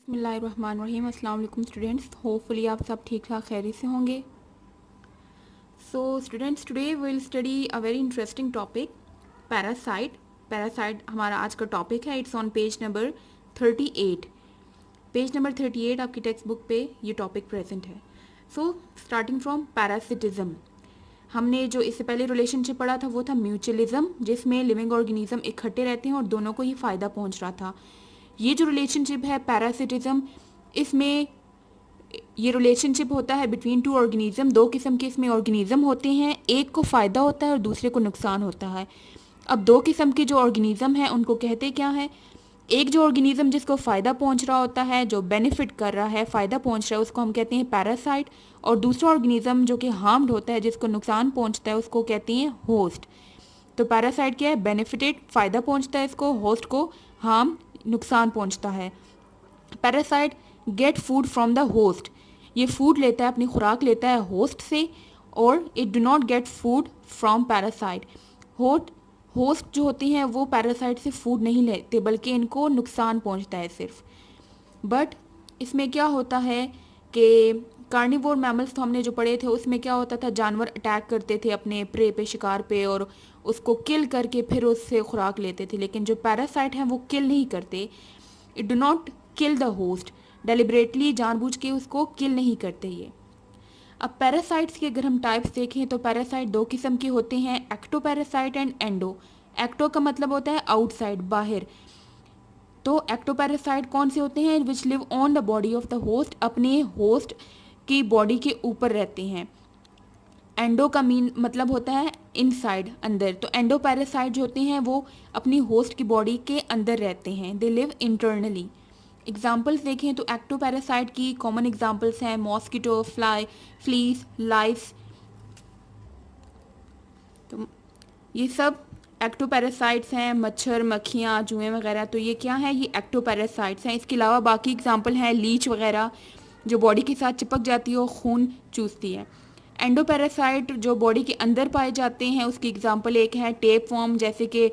बिस्मिल्लाहिर्रहमानिर्रहीम। अस्सलाम वालेकुम स्टूडेंट्स, होपफुली आप सब ठीक ठाक खैरियत से होंगे। So students, today we will study a very interesting topic, parasite. Parasite हमारा आज का टॉपिक है। It's on page number 38। Page number 38 आपकी टेक्स्ट बुक पे ये टॉपिक प्रेजेंट है। सो स्टार्टिंग फ्रॉम पैरासिटिज्म, हमने जो इससे पहले रिलेशनशिप पढ़ा था वो था म्यूचुअलिज्म, जिसमें लिविंग ऑर्गेनिज्म इकट्ठे रहते हैं और दोनों को ही फ़ायदा पहुंच रहा था। ये जो रिलेशनशिप है पैरासिटिज्म, इसमें ये रिलेशनशिप होता है बिटवीन टू ऑर्गेनिज्म। दो किस्म के इसमें ऑर्गेनिज्म होते हैं, एक को फ़ायदा होता है और दूसरे को नुकसान होता है। अब दो किस्म के जो ऑर्गेनिज्म हैं उनको कहते क्या है? एक जो ऑर्गेनिज्म जिसको फ़ायदा पहुंच रहा होता है, जो बेनिफिट कर रहा है, फ़ायदा पहुंच रहा है, उसको हम कहते हैं पैरासाइट। और दूसरा ऑर्गेनिज्म जो कि हार्म्ड होता है, जिसको नुकसान पहुंचता है, उसको कहते हैं होस्ट। तो पैरासाइट क्या है? बेनिफिटेड, फ़ायदा पहुंचता है इसको, होस्ट को हार्म, नुकसान पहुंचता है। Parasite get food from the host, ये फूड लेता है, अपनी खुराक लेता है होस्ट से, और it do not get food from parasite. Host जो होते हैं वो पैरासाइट से फूड नहीं लेते, बल्कि इनको नुकसान पहुंचता है सिर्फ। बट इसमें क्या होता है कि कार्निवोर मैमल्स तो हमने जो पढ़े थे उसमें क्या होता था, जानवर अटैक करते थे अपने प्रे पे, शिकार पे, और उसको किल करके फिर उससे खुराक लेते थे। लेकिन जो पैरासाइट हैं वो किल नहीं करते, it do not kill the host, deliberately, जानबूझ के उसको किल नहीं करते ये। अब पैरासाइट्स के अगर हम टाइप्स देखें तो पैरासाइट दो किस्म के होते हैं, एक्टोपैरासाइट एंड एंडो। एक्टो का मतलब होता है आउटसाइड, बाहर। तो एक्टोपैरासाइट कौन से होते हैं? Which live on the body of the host, अपने होस्ट की बॉडी के ऊपर रहते हैं। एंडो का मीन मतलब होता है इनसाइड, अंदर। तो एंडोपैरासाइट जो होते हैं वो अपनी होस्ट की बॉडी के अंदर रहते हैं, दे लिव इंटरनली। एग्जाम्पल्स देखें तो एक्टोपैरासाइट की कॉमन एग्जाम्पल्स हैं मॉस्किटो, फ्लाई, फ्लीस, लाइस। तो ये सब एक्टोपैरासाइट्स हैं, मच्छर, मक्खियाँ, जुएँ वगैरह। तो ये क्या है? ये एक्टोपैरासाइट्स हैं। इसके अलावा बाकी एग्जाम्पल हैं लीच वगैरह, जो बॉडी के साथ चिपक जाती है और खून चूसती है। एंडोपैरासाइट जो बॉडी के अंदर पाए जाते हैं, उसकी एग्जाम्पल एक है टेप फॉर्म, जैसे कि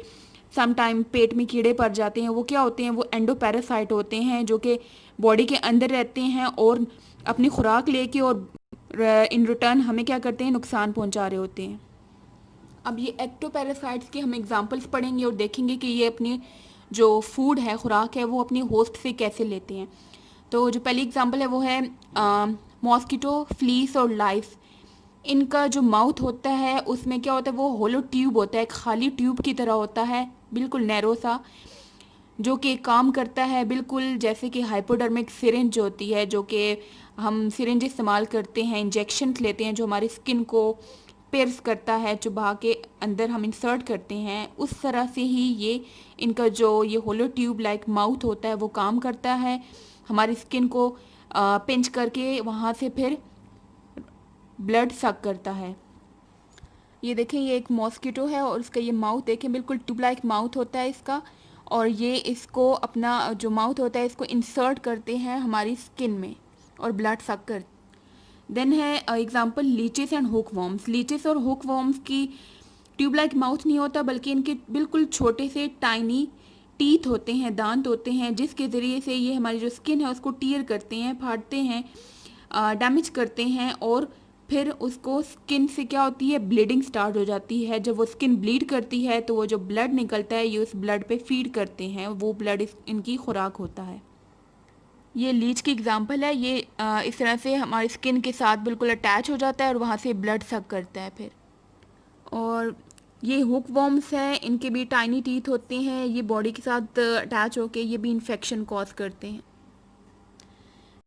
सम टाइम पेट में कीड़े पड़ जाते हैं, वो क्या होते हैं? वो एंडोपैरासाइट होते हैं, जो कि बॉडी के अंदर रहते हैं और अपनी खुराक लेके और इन रिटर्न हमें क्या करते हैं? नुकसान पहुंचा रहे होते हैं। अब ये एक्टोपैरासाइट्स के हम एग्जाम्पल्स पढ़ेंगे और देखेंगे कि ये अपनी जो फूड है, खुराक है, वो अपनी होस्ट से कैसे लेते हैं। तो जो पहली एग्जाम्पल है वो है मॉस्किटो, फ्लीस और लाइस। इनका जो माउथ होता है उसमें क्या होता है? वो होलो ट्यूब होता है, एक खाली ट्यूब की तरह होता है, बिल्कुल नैरो सा, जो कि काम करता है बिल्कुल जैसे कि हाइपोडर्मिक सिरिंज होती है, जो कि हम सिरिंज इस्तेमाल करते हैं, इंजेक्शन लेते हैं, जो हमारी स्किन को पियर्स करता है, चुभा के अंदर हम इंसर्ट करते हैं। उस तरह से ही ये इनका जो ये होलो ट्यूब लाइक माउथ होता है वो काम करता है, हमारी स्किन को पिंच करके वहाँ से फिर ब्लड सक करता है। ये देखें, ये एक मॉस्किटो है और उसका ये माउथ देखें, बिल्कुल ट्यूब लाइक माउथ होता है इसका, और ये इसको अपना जो माउथ होता है इसको इंसर्ट करते हैं हमारी स्किन में और ब्लड सक कर। देन है example leches and hook worms. Leches और हुक वॉर्म्स की ट्यूब लाइक माउथ नहीं होता, बल्कि इनके बिल्कुल छोटे से टाइनी टीथ होते हैं, दांत होते हैं, जिसके ज़रिए से ये हमारी जो स्किन है उसको टीयर करते हैं, फाड़ते हैं, डैमेज करते हैं, और फिर उसको स्किन से क्या होती है? ब्लीडिंग स्टार्ट हो जाती है। जब वो स्किन ब्लीड करती है तो वो जो ब्लड निकलता है ये उस ब्लड पे फीड करते हैं, वो ब्लड इनकी खुराक होता है। ये लीच की एग्जांपल है। ये इस तरह से हमारी स्किन के साथ बिल्कुल अटैच हो जाता है और वहाँ से ब्लड सक करता है फिर। और ये हुक वॉर्म्स हैं, इनके भी टाइनी टीथ होते हैं, ये बॉडी के साथ अटैच होके ये भी इन्फेक्शन कॉज करते हैं।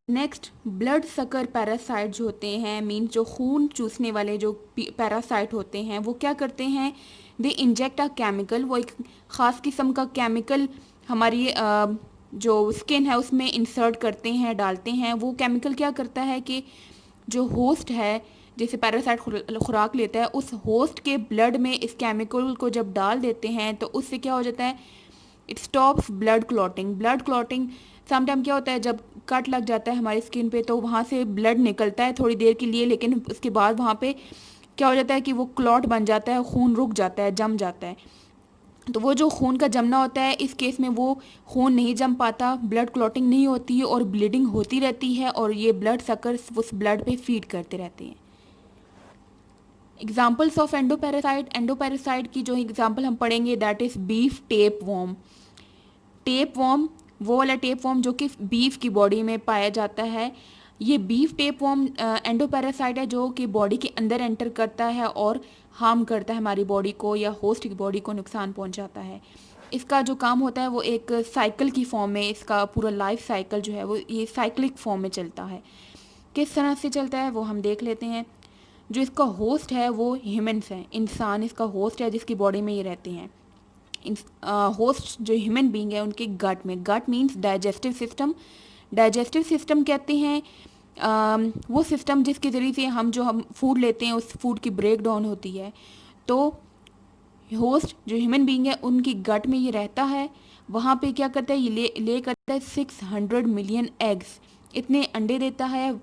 नेक्स्ट, ब्लड सकर पैरासाइट जो होते हैं, मीन्स जो खून चूसने वाले जो पैरासाइट होते हैं, वो क्या करते हैं? दे इंजेक्ट अ केमिकल, वो एक ख़ास किस्म का केमिकल हमारी जो स्किन है उसमें इंसर्ट करते हैं, डालते हैं। वो केमिकल क्या करता है कि जो होस्ट है, जैसे पैरासाइट खुराक लेता है, उस होस्ट के ब्लड में इस केमिकल को जब डाल देते हैं तो उससे क्या हो जाता है? It stops blood clotting. Blood clotting sometime क्या होता है, जब कट लग जाता है हमारी स्किन पे तो वहाँ से ब्लड निकलता है थोड़ी देर के लिए, लेकिन उसके बाद वहाँ पे क्या हो जाता है कि वो क्लॉट बन जाता है, खून रुक जाता है, जम जाता है। तो वो जो खून का जमना होता है, इस केस में वो खून नहीं जम पाता, ब्लड क्लॉटिंग नहीं होती है और ब्लीडिंग होती रहती है और ये ब्लड सकर्स उस ब्लड पे फीड करते रहते हैं। एग्जाम्पल्स ऑफ एंडोपैरासाइट, एंडोपैरासाइट की जो एग्जाम्पल हम पढ़ेंगे that is beef tape warm. Tape warm वो वाला टेप वॉर्म जो कि बीफ की बॉडी में पाया जाता है। ये बीफ टेप वॉर्म एंडोपैरासाइट है जो कि बॉडी के अंदर एंटर करता है और हार्म करता है हमारी बॉडी को या होस्ट की बॉडी को नुकसान पहुंचाता है। इसका जो काम होता है वो एक साइकिल की फॉर्म में, इसका पूरा लाइफ साइकिल जो है वो ये साइक्लिक फॉर्म में चलता है। किस तरह से चलता है वो हम देख लेते हैं। जो इसका होस्ट है वो ह्यूमन्स हैं, इंसान इसका होस्ट है जिसकी बॉडी में ये रहते हैं। होस्ट जो ह्यूमन बीइंग है उनके गट में, gut means digestive system. Digestive system कहते हैं वो सिस्टम जिसके ज़रिए से हम फूड लेते हैं उस फूड की ब्रेक डाउन होती है। तो होस्ट जो ह्यूमन बीइंग है उनकी गट में ये रहता है। वहाँ पे क्या करता है, ये ले करता है 600 मिलियन एग्स, इतने अंडे देता है।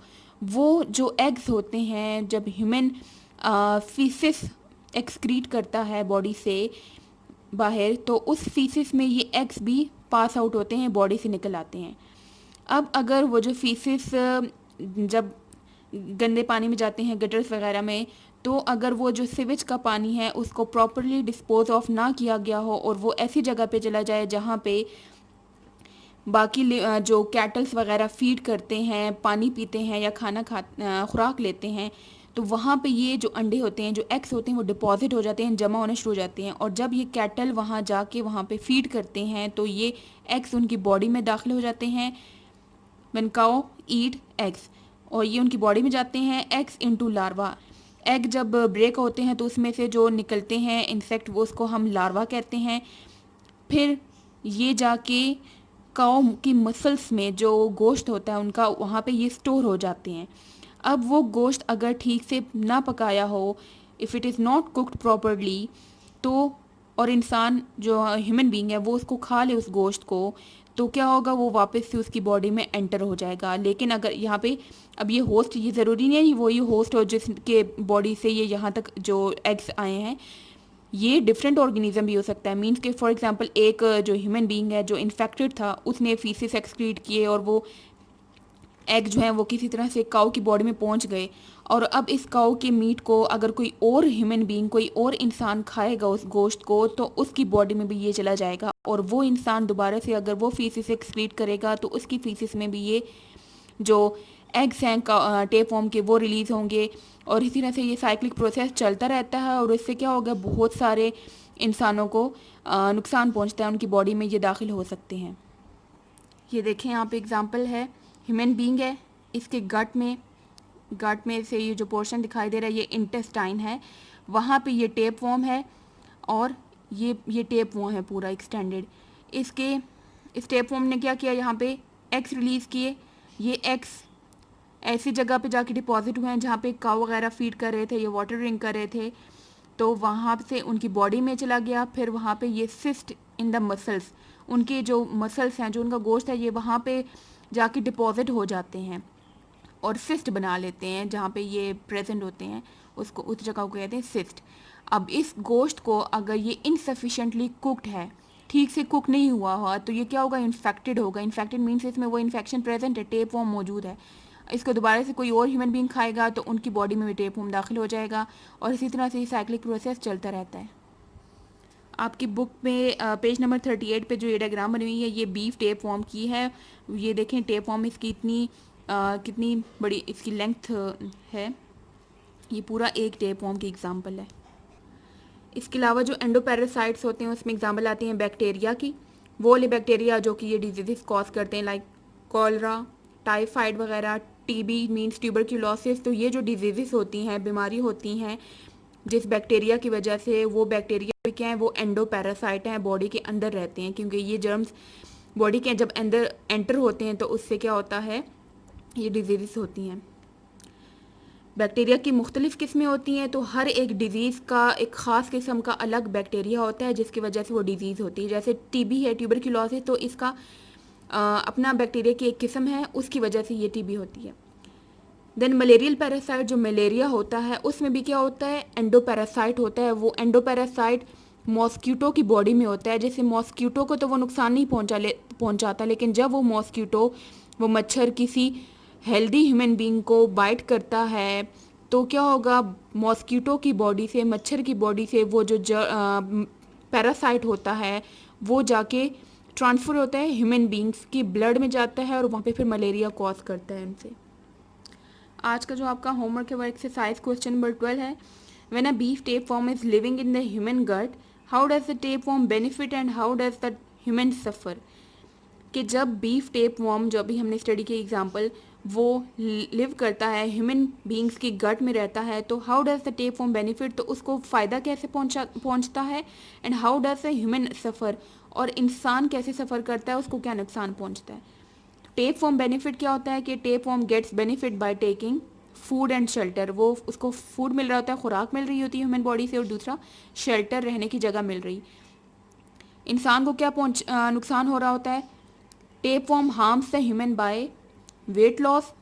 वो जो एग्स होते हैं जब ह्यूमन फीसिस एक्सक्रीट करता है बॉडी से बाहर, तो उस फीसिस में ये एग्स भी पास आउट होते हैं, बॉडी से निकल आते हैं। अब अगर वो जो फीसिस जब गंदे पानी में जाते हैं गटर्स वगैरह में, तो अगर वो जो सिवेज का पानी है उसको प्रॉपरली डिस्पोज ऑफ ना किया गया हो और वो ऐसी जगह पे चला जाए जहाँ पे बाकी जो कैटल्स वगैरह फीड करते हैं, पानी पीते हैं या खाना खुराक लेते हैं, तो वहाँ पे ये जो अंडे होते हैं, जो एग्स होते हैं, वो डिपॉजिट हो जाते हैं, जमा होने शुरू हो जाते हैं। और जब ये कैटल वहाँ जाके वहाँ पे फीड करते हैं तो ये एग्स उनकी बॉडी में दाखिल हो जाते हैं। व्हेन काउ ईट एग्स, और ये उनकी बॉडी में जाते हैं एग्स इनटू लार्वा। एग जब ब्रेक होते हैं तो उसमें से जो निकलते हैं इंसेक्ट, वो उसको हम लार्वा कहते हैं। फिर ये जाके काऊ की मसल्स में जो गोश्त होता है उनका, वहाँ पे ये स्टोर हो जाते हैं। अब वो गोश्त अगर ठीक से ना पकाया हो, if it is not cooked properly, तो और इंसान जो ह्यूमन बीइंग है वो उसको खा ले उस गोश्त को, तो क्या होगा, वो वापस से उसकी बॉडी में एंटर हो जाएगा। लेकिन अगर यहाँ पे अब ये होस्ट, ये ज़रूरी नहीं है वही होस्ट हो जिसके बॉडी से ये यहाँ तक जो एग्स आए हैं, ये डिफरेंट ऑर्गेनिज्म भी हो सकता है। मीन्स के फॉर एग्जांपल एक जो ह्यूमन बीइंग है जो इन्फेक्टेड था, उसने फीसिस एक्सक्रीट किए और वो एग जो है वो किसी तरह से काऊ की बॉडी में पहुंच गए, और अब इस काऊ के मीट को अगर कोई और ह्यूमन बीइंग, कोई और इंसान खाएगा उस गोश्त को, तो उसकी बॉडी में भी ये चला जाएगा और वो इंसान दोबारा से अगर वो फीसिस एक्सक्रीट करेगा तो उसकी फीसिस में भी ये जो एग्स हैं टेप फॉर्म के वो रिलीज़ होंगे। और इसी तरह से ये साइक्लिक प्रोसेस चलता रहता है और इससे क्या होगा, बहुत सारे इंसानों को नुकसान पहुंचता है, उनकी बॉडी में ये दाखिल हो सकते हैं। ये देखें यहाँ पे एग्जांपल है, ह्यूमन बीइंग है, इसके गट में से ये जो पोर्शन दिखाई दे रहा है ये इंटेस्टाइन है, वहाँ पे ये टेप वॉर्म है और ये टेप वॉर्म है पूरा एक्सटेंडेड। इस टेप वॉर्म ने क्या किया, यहाँ पे एग्स रिलीज़ किए। ये एग्स ऐसी जगह पे जाके डिपॉजिट हुए हैं जहाँ पे काऊ वगैरह फीड कर रहे थे, ये वाटर ड्रिंक कर रहे थे, तो वहाँ से उनकी बॉडी में चला गया। फिर वहाँ पे ये सिस्ट इन द मसल्स, उनके जो मसल्स हैं, जो उनका गोश्त है, ये वहाँ पे जाके डिपॉजिट हो जाते हैं और सिस्ट बना लेते हैं जहाँ पे ये प्रेजेंट होते हैं, उसको उस जगह को कहते हैं सिस्ट। अब इस गोश्त को अगर ये इनसफिशेंटली कुकड है, ठीक से कुक नहीं हुआ तो ये क्या होगा, इन्फेक्टेड होगा। इन्फेक्टेड मीन्स इसमें वो इन्फेक्शन प्रेजेंट है, टेप वॉर्म मौजूद है। इसको दोबारा से कोई और ह्यूमन बीइंग खाएगा तो उनकी बॉडी में भी टेप वॉर्म दाखिल हो जाएगा और इसी तरह से ये साइक्लिक प्रोसेस चलता रहता है। आपकी बुक में पेज नंबर 38 पे जो ये डायग्राम बनी हुई है ये बीफ टेप वॉर्म की है। ये देखें टेप वॉर्म इसकी कितनी बड़ी इसकी लेंथ है, ये पूरा एक टेप वॉर्म की एग्जांपल है। इसके अलावा जो एंडोपैरासाइट्स होते हैं उसमें एग्जांपल आती हैं बैक्टीरिया की, वो वाले बैक्टीरिया जो कि ये डिजीज़ कॉज करते हैं, लाइक कॉलरा, टाइफाइड वगैरह, टीबी मीन्स ट्यूबरक्यूलोसिस। तो ये जो डिजीज़ होती हैं, बीमारी होती हैं जिस बैक्टीरिया की वजह से, वो बैक्टीरिया क्या है, वो एंडोपैरासाइट हैं, बॉडी के अंदर रहते हैं, क्योंकि ये जर्म्स बॉडी के जब अंदर एंटर होते हैं तो उससे क्या होता है, ये डिजीज़ होती हैं। बैक्टीरिया की मुख्तलिफ किस्में होती हैं, तो हर एक डिज़ीज़ का एक ख़ास किस्म का अलग बैक्टीरिया होता है जिसकी वजह से वो डिज़ीज़ होती है। जैसे टीबी है, ट्यूबरक्यूलोसिस, तो इसका अपना बैक्टीरिया की एक किस्म है, उसकी वजह से ये टीबी होती है। देन मलेरियल पैरासाइट, जो मलेरिया होता है उसमें भी क्या होता है, एंडोपैरासाइट होता है। वो एंडोपैरासाइट मॉस्किटो की बॉडी में होता है। जैसे मॉस्किटो को तो वो नुकसान नहीं पहुंचाता, लेकिन जब वो मॉस्किटो, वो मच्छर किसी हेल्दी ह्यूमन बीइंग को बाइट करता है तो क्या होगा, मॉस्किटो की बॉडी से, मच्छर की बॉडी से वो जो पैरासाइट होता है वो जाके ट्रांसफ़र होता है ह्यूमन बीइंग्स की ब्लड में जाता है और वहाँ पे फिर मलेरिया कॉज करता है उनसे। आज का जो आपका होमवर्क है वो एक्सरसाइज क्वेश्चन नंबर 12 है। When a beef tapeworm is living in the human gut, how does the tapeworm benefit and how does the human suffer. कि जब बीफ टेपवर्म, जो अभी हमने स्टडी की एग्जांपल, वो लिव करता है ह्यूमन बीइंग्स की गट में रहता है, तो how does the tapeworm benefit, तो उसको फ़ायदा कैसे पहुंचता है, and how does the human suffer, और इंसान कैसे सफ़र करता है, उसको क्या नुकसान पहुंचता है। टेप फॉर्म बेनिफिट क्या होता है कि tapeworm gets benefit by taking food and shelter, वो उसको फूड मिल रहा होता है, खुराक मिल रही होती है ह्यूमन बॉडी से, और दूसरा शेल्टर, रहने की जगह मिल रही। इंसान को क्या नुकसान हो रहा होता है, tape form harms the human by weight loss,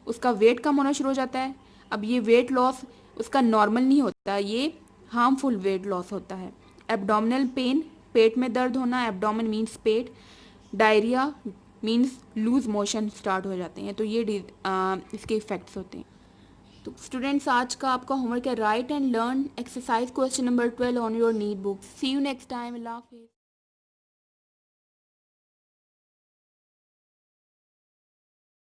उसका वेट कम होना शुरू हो जाता है। अब ये वेट लॉस उसका नॉर्मल नहीं होता, ये हार्मफुल वेट लॉस होता है। एब्डोमिनल पेन, पेट में दर्द होना, एब्डोमिन मीन्स पेट, diarrhoea means loose motion start हो जाते हैं, तो ये इसके इफ़ेक्ट्स होते हैं। तो स्टूडेंट्स, आज का आपका होमवर्क है write and learn exercise question number 12 on your NEET book. See you next time. अल्लाह हाफिज़।